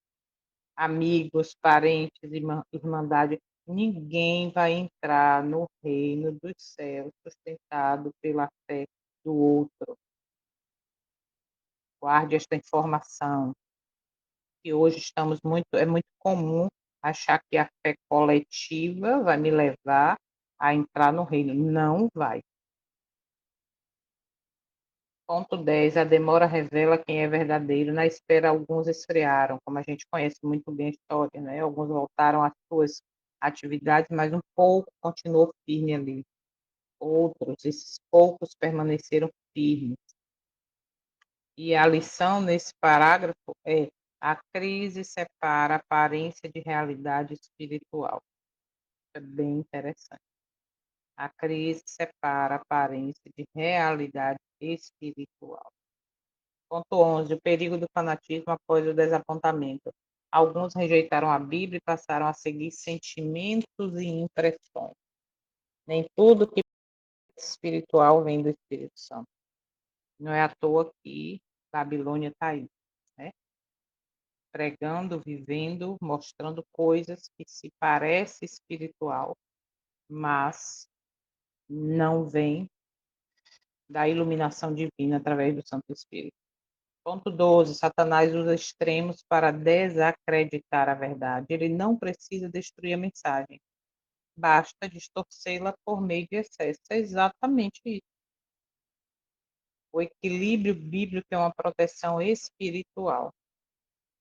amigos, parentes, irmandade. Ninguém vai entrar no reino dos céus sustentado pela fé do outro. Guarde esta informação, que hoje é muito comum achar que a fé coletiva vai me levar a entrar no reino. Não vai. Ponto 10. A demora revela quem é verdadeiro. Na espera, alguns esfriaram, como a gente conhece muito bem a história, né? Alguns voltaram às suas atividades, mas um pouco continuou firme ali. Outros, esses poucos permaneceram firmes. E a lição nesse parágrafo é: a crise separa a aparência de realidade espiritual. É bem interessante. A crise separa a aparência de realidade espiritual. Ponto 11. O perigo do fanatismo após o desapontamento. Alguns rejeitaram a Bíblia e passaram a seguir sentimentos e impressões. Nem tudo que é espiritual vem do Espírito Santo. Não é à toa que Babilônia está aí, né? Pregando, vivendo, mostrando coisas que se parece espiritual, mas não vem da iluminação divina através do Santo Espírito. Ponto 12. Satanás usa extremos para desacreditar a verdade. Ele não precisa destruir a mensagem. Basta distorcê-la por meio de excesso. É exatamente isso. O equilíbrio bíblico é uma proteção espiritual.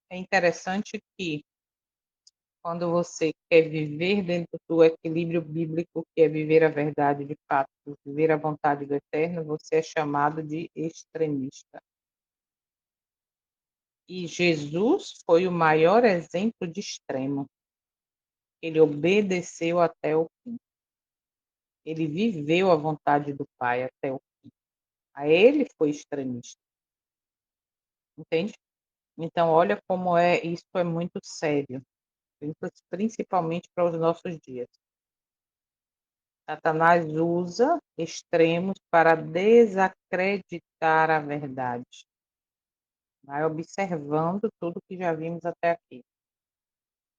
É interessante que, quando você quer viver dentro do equilíbrio bíblico, que é viver a verdade de fato, viver a vontade do Eterno, você é chamado de extremista. E Jesus foi o maior exemplo de extremo. Ele obedeceu até o fim. Ele viveu a vontade do Pai até o fim. A ele foi extremista. Entende? Então, olha como isso é muito sério, principalmente para os nossos dias. Satanás usa extremos para desacreditar a verdade. Vai observando tudo que já vimos até aqui.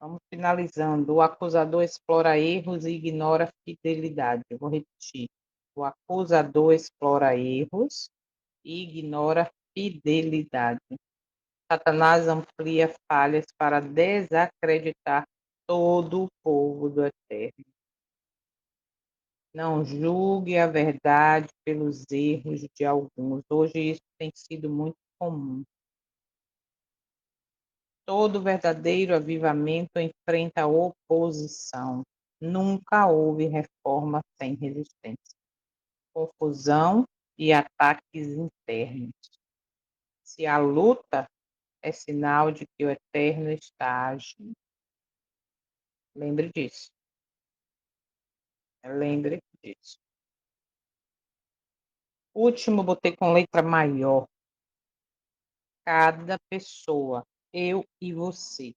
Vamos finalizando. O acusador explora erros e ignora fidelidade. Eu vou repetir. O acusador explora erros e ignora fidelidade. Satanás amplia falhas para desacreditar todo o povo do Eterno. Não julgue a verdade pelos erros de alguns. Hoje isso tem sido muito comum. Todo verdadeiro avivamento enfrenta oposição. Nunca houve reforma sem resistência, confusão e ataques internos. Se há luta, é sinal de que o Eterno está agindo. Lembre disso. Lembre disso. Último, botei com letra maior. Cada pessoa, eu e você,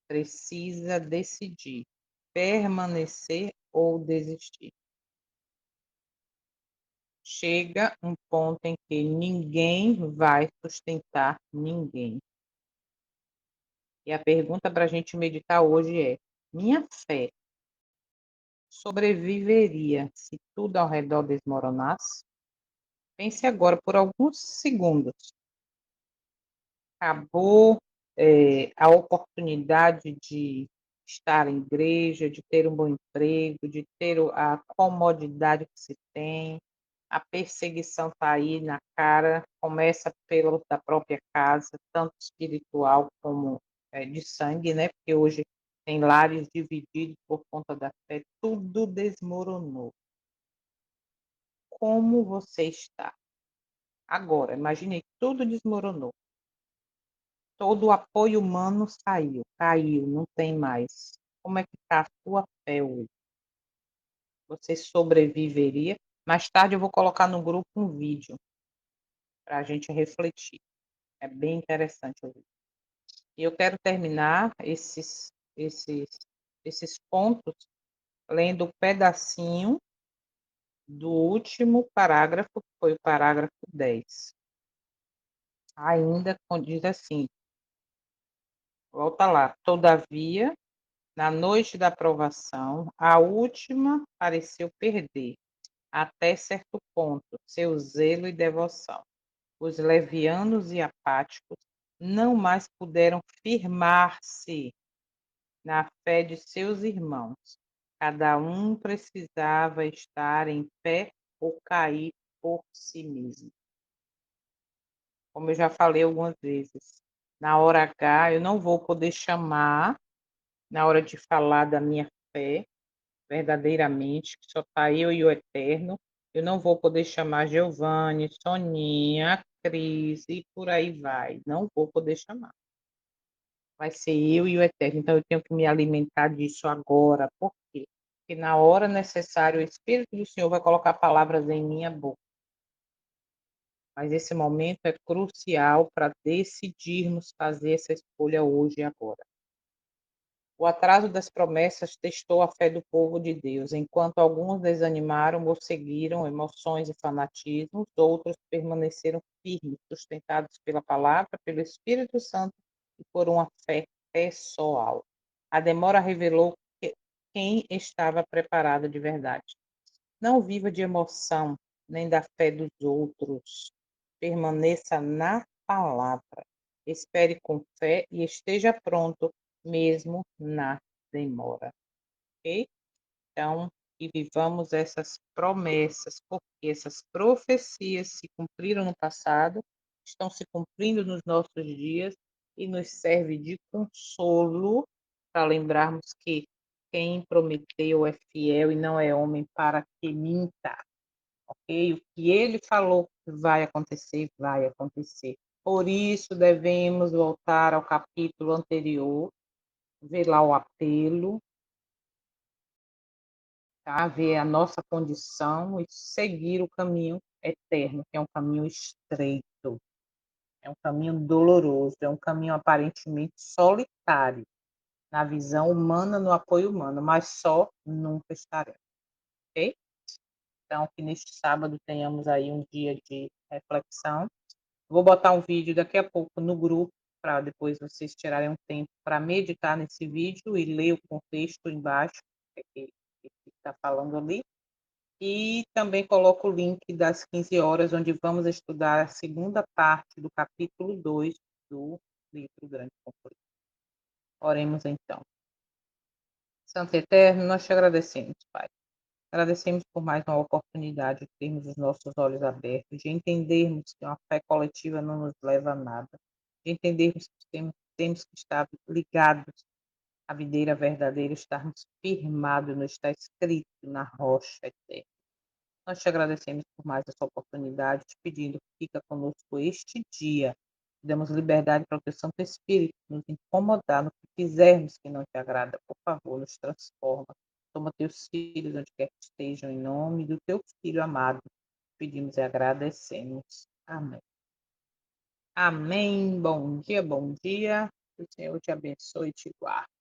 precisa decidir permanecer ou desistir. Chega um ponto em que ninguém vai sustentar ninguém. E a pergunta para a gente meditar hoje é: minha fé sobreviveria se tudo ao redor desmoronasse? Pense agora por alguns segundos. Acabou, a oportunidade de estar em igreja, de ter um bom emprego, de ter a comodidade que se tem, a perseguição está aí na cara, começa pelo da própria casa, tanto espiritual como de sangue, né? Porque hoje tem lares divididos por conta da fé, tudo desmoronou. Como você está agora? Imagine, tudo desmoronou. Todo o apoio humano caiu, não tem mais. Como é que está a sua fé hoje? Você sobreviveria? Mais tarde eu vou colocar no grupo um vídeo para a gente refletir. É bem interessante ouvir. E eu quero terminar esses pontos lendo o pedacinho do último parágrafo, que foi o parágrafo 10. Ainda diz assim, volta lá. Todavia, na noite da provação, a última pareceu perder, até certo ponto, seu zelo e devoção. Os levianos e apáticos não mais puderam firmar-se na fé de seus irmãos. Cada um precisava estar em pé ou cair por si mesmo. Como eu já falei algumas vezes, na hora H eu não vou poder chamar, na hora de falar da minha fé, verdadeiramente, que só está eu e o Eterno, eu não vou poder chamar Giovanni, Soninha, Cris e por aí vai. Não vou poder chamar. Vai ser eu e o Eterno. Então eu tenho que me alimentar disso agora. Por quê? Porque na hora necessária o Espírito do Senhor vai colocar palavras em minha boca. Mas esse momento é crucial para decidirmos fazer essa escolha hoje e agora. O atraso das promessas testou a fé do povo de Deus, enquanto alguns desanimaram ou seguiram emoções e fanatismos, outros permaneceram firmes, sustentados pela palavra, pelo Espírito Santo e por uma fé pessoal. A demora revelou quem estava preparado de verdade. Não viva de emoção, nem da fé dos outros. Permaneça na palavra. Espere com fé e esteja pronto mesmo na demora, ok? Então, que vivamos essas promessas, porque essas profecias se cumpriram no passado, estão se cumprindo nos nossos dias e nos serve de consolo para lembrarmos que quem prometeu é fiel e não é homem para que minta, ok? O que ele falou que vai acontecer, vai acontecer. Por isso, devemos voltar ao capítulo anterior, ver lá o apelo, tá? Ver a nossa condição e seguir o caminho eterno, que é um caminho estreito, é um caminho doloroso, é um caminho aparentemente solitário, na visão humana, no apoio humano, mas só nunca estaremos, ok? Então, que neste sábado tenhamos aí um dia de reflexão. Vou botar um vídeo daqui a pouco no grupo, para depois vocês tirarem um tempo para meditar nesse vídeo e ler o contexto embaixo, que está falando ali. E também coloco o link das 15 horas, onde vamos estudar a segunda parte do capítulo 2 do livro Grande Conflito. Oremos então. Santo e Eterno, nós te agradecemos, Pai. Agradecemos por mais uma oportunidade de termos os nossos olhos abertos, de entendermos que uma fé coletiva não nos leva a nada, de entendermos que temos que estar ligados à videira verdadeira, estarmos firmados no está escrito na rocha eterna. Nós te agradecemos por mais essa oportunidade, te pedindo que fica conosco este dia. Damos liberdade para o teu Santo Espírito nos incomodar no que fizermos que não te agrada. Por favor, nos transforma. toma teus filhos onde quer que estejam, em nome do teu Filho amado. Pedimos e agradecemos. Amém. Amém. Bom dia, bom dia. Que o Senhor te abençoe e te guarde.